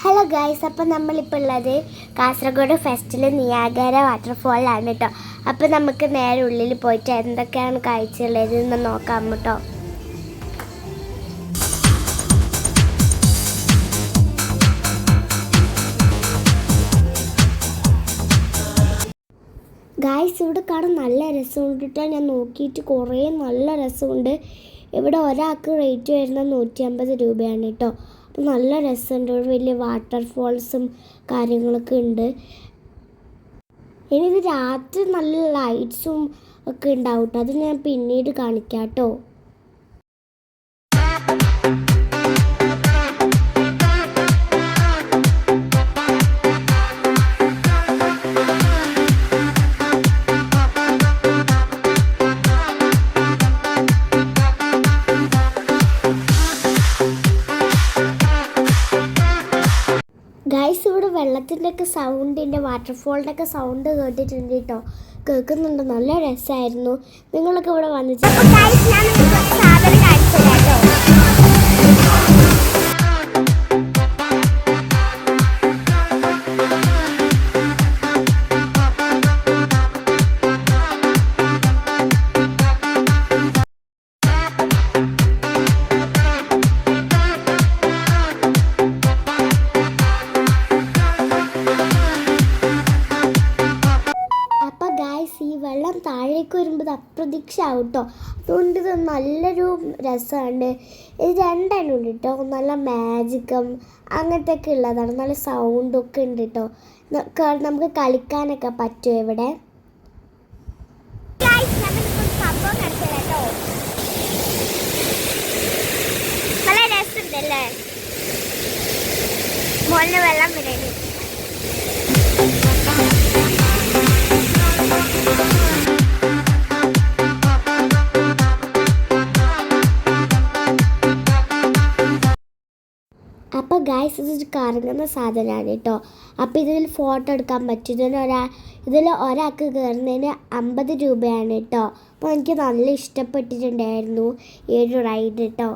Hello guys, അപ്പം നമ്മളിപ്പോൾ ഉള്ളത് കാസർഗോഡ് ഫെസ്റ്റിൽ നിയാഗര വാട്ടർഫോളിലാണ് കേട്ടോ. അപ്പം നമുക്ക് നേരെ ഉള്ളിൽ പോയിട്ട് എന്തൊക്കെയാണ് കാഴ്ചയുള്ളത് എന്ന് നോക്കാം കേട്ടോ. ഗൈസ്, ഇവിടെ കാണാൻ നല്ല രസമുണ്ട് കേട്ടോ. ഞാൻ നോക്കിയിട്ട് കുറേ നല്ല രസമുണ്ട്. ഇവിടെ ഒരാൾക്ക് റേറ്റ് വരുന്നത് 150 രൂപയാണ് കേട്ടോ. അപ്പോൾ നല്ല രസമുണ്ട്. ഇവിടെ വലിയ വാട്ടർഫോൾസും കാര്യങ്ങളൊക്കെ ഉണ്ട്. ഇനി ഇത് രാത്രി നല്ല ലൈറ്റ്സും ഒക്കെ ഉണ്ടാവും കേട്ടോ. അത് ഞാൻ പിന്നീട് കാണിക്കാം കേട്ടോ. ഗൈസ്, ഇവിടെ വെള്ളത്തിൻ്റെ ഒക്കെ സൗണ്ടിൻ്റെ വാട്ടർഫോളിൻ്റെ ഒക്കെ സൗണ്ട് കേട്ടിട്ടുണ്ട് കേട്ടോ. കേൾക്കുന്നുണ്ട്. നല്ല രസമായിരുന്നു. നിങ്ങളൊക്കെ ഇവിടെ വന്നിട്ട് ഈ വെള്ളം താഴേക്ക് വരുമ്പോൾ അപ്രതീക്ഷയാവും കേട്ടോ. അതുകൊണ്ട് ഇത് നല്ലൊരു രസമാണ്. ഇത് രണ്ടെണ്ണം ഉണ്ട് കേട്ടോ. നല്ല മാജിക്കും അങ്ങനത്തെ ഒക്കെ ഉള്ളതാണ്. നല്ല സൗണ്ടൊക്കെ ഉണ്ട് കേട്ടോ. നമുക്ക് കളിക്കാനൊക്കെ പറ്റും ഇവിടെ. നല്ല രസമുണ്ടല്ലേ മോളിന് വെള്ളം വരുന്നത്. അപ്പോൾ ഗൈസ്, ഇത് കറങ്ങുന്ന സാധനമാണ് കേട്ടോ. അപ്പോൾ ഇതിൽ ഫോട്ടോ എടുക്കാൻ പറ്റും. ഇതിൽ ഒരാൾക്ക് കയറുന്നതിന് 50 രൂപയാണ് കേട്ടോ. അപ്പോൾ എനിക്ക് നല്ല ഇഷ്ടപ്പെട്ടിട്ടുണ്ടായിരുന്നു ഈ ഒരു റൈഡ് കേട്ടോ.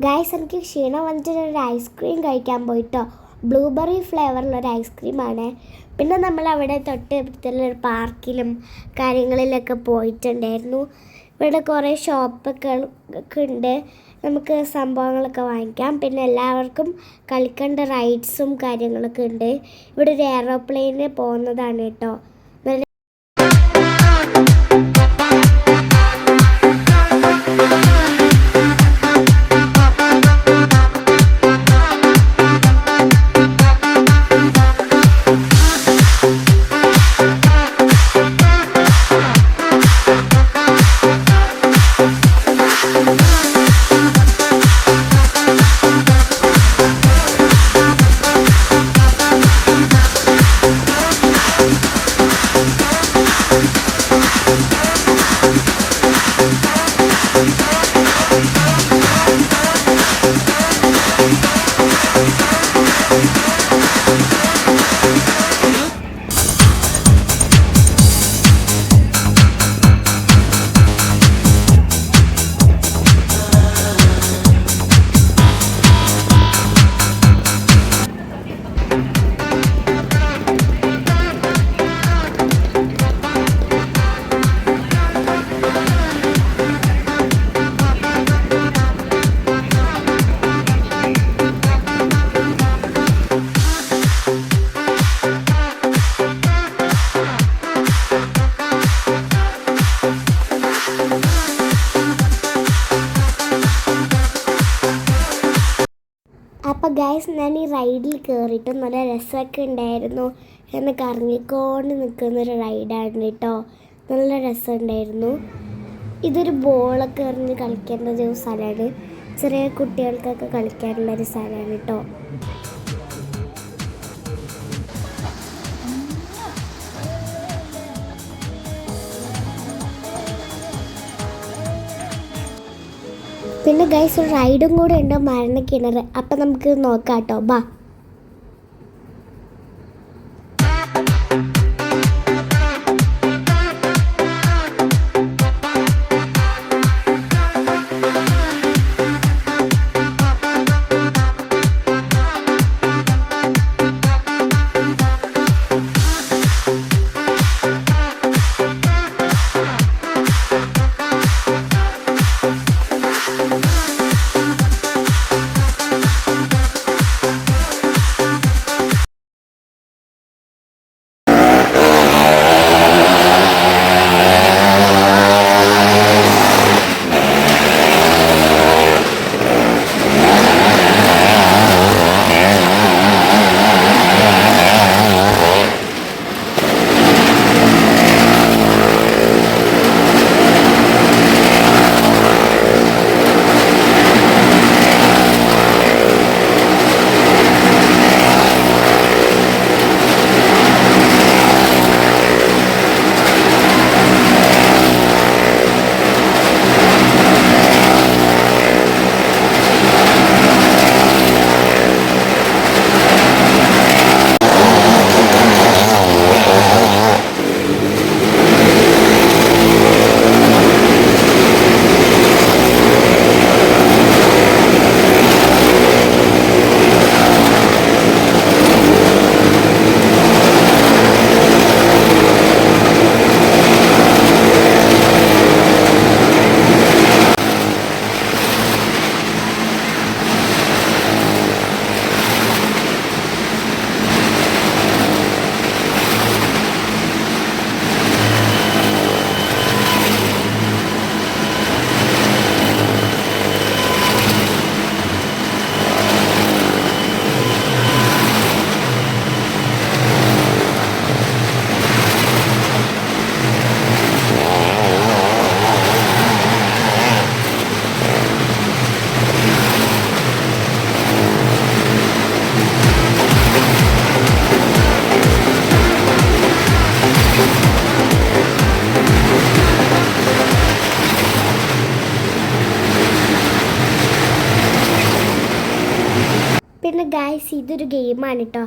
ഗൈസ്, എനിക്ക് ക്ഷീണം വന്നിട്ട് ഒരു ഐസ്ക്രീം കഴിക്കാൻ പോയിട്ടോ. ബ്ലൂബെറി ഫ്ലേവറിലൊരു ഐസ്ക്രീമാണ്. പിന്നെ നമ്മളവിടെ തൊട്ടടുത്തുള്ള പാർക്കിലും കാര്യങ്ങളിലൊക്കെ പോയിട്ടുണ്ടായിരുന്നു. ഇവിടെ കുറേ ഷോപ്പൊക്കെ ഉണ്ട്. നമുക്ക് സംഭവങ്ങളൊക്കെ വാങ്ങിക്കാം. പിന്നെ എല്ലാവർക്കും കളിക്കേണ്ട റൈഡ്സും കാര്യങ്ങളൊക്കെ ഉണ്ട്. ഇവിടെ ഒരു എയറോപ്ലെയിന് പോകുന്നതാണ് കേട്ടോ. അപ്പോൾ ഗൈസ്, ഞാൻ ഈ റൈഡിൽ കയറിയിട്ട് നല്ല രസമൊക്കെ ഉണ്ടായിരുന്നു. ഇങ്ങനെ കറങ്ങിക്കൊണ്ട് നിൽക്കുന്നൊരു റൈഡാണ് കേട്ടോ. നല്ല രസമുണ്ടായിരുന്നു. ഇതൊരു ബോളൊക്കെ എറിഞ്ഞ് കളിക്കേണ്ട ഒരു സ്ഥലമാണ്. ചെറിയ കുട്ടികൾക്കൊക്കെ കളിക്കാനുള്ളൊരു സ്ഥലമാണ് കേട്ടോ. പിന്നെ ഗൈസ് ഒരു റൈഡും കൂടെ ഉണ്ട്, മരണക്കിണർ. അപ്പം നമുക്ക് നോക്കാം കേട്ടോ. ബാ. പിന്നെ ഗൈസ് ഇതൊരു ഗെയിമാണ് കേട്ടോ.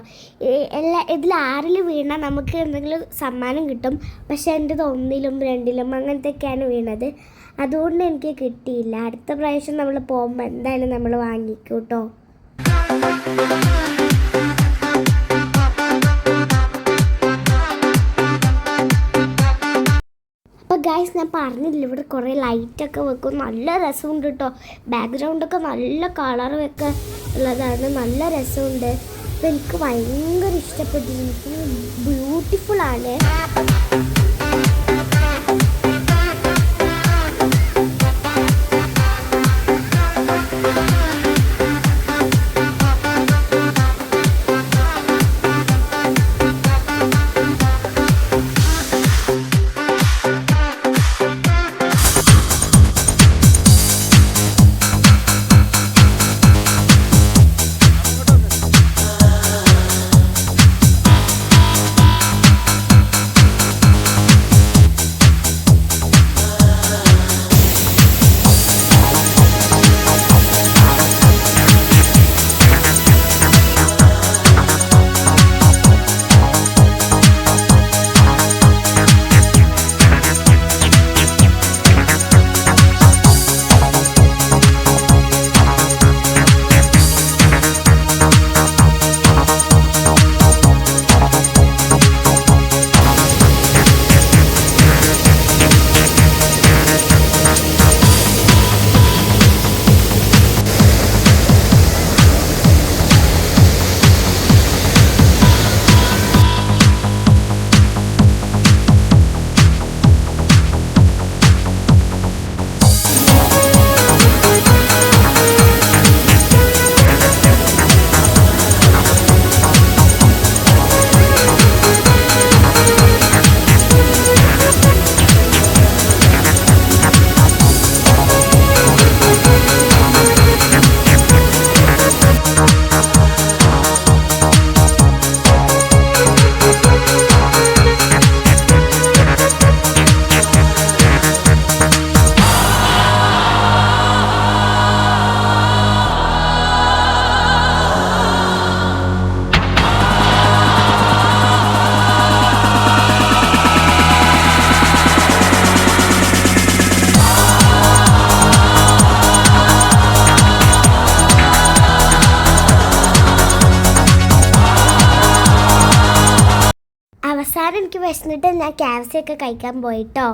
ഇതിൽ ആരിൽ വീണാൽ നമുക്ക് എന്തെങ്കിലും സമ്മാനം കിട്ടും. പക്ഷേ എൻ്റെത് 1ലും 2ലും അങ്ങനത്തെയൊക്കെയാണ് വീണത്. അതുകൊണ്ട് എനിക്ക് കിട്ടിയില്ല. അടുത്ത പ്രാവശ്യം നമ്മൾ പോകുമ്പോൾ എന്തായാലും നമ്മൾ വാങ്ങിക്കും കേട്ടോ. അപ്പോൾ ഗൈസ് ഞാൻ പറഞ്ഞില്ല, ഇവിടെ കുറേ ലൈറ്റൊക്കെ വെക്കും. നല്ല രസമുണ്ട് കേട്ടോ. ബാക്ക്ഗ്രൗണ്ടൊക്കെ നല്ല കളറൊക്കെ ഉള്ളതാണ്. നല്ല രസമുണ്ട്. അപ്പോൾ എനിക്ക് ഭയങ്കര ഇഷ്ടപ്പെട്ടു. എനിക്ക് ബ്യൂട്ടിഫുള്ളാണ്. അങ്ങനെ എനിക്ക് വിശന്നിട്ട് ഞാൻ KFC ഒക്കെ കഴിക്കാൻ പോയിട്ടോ.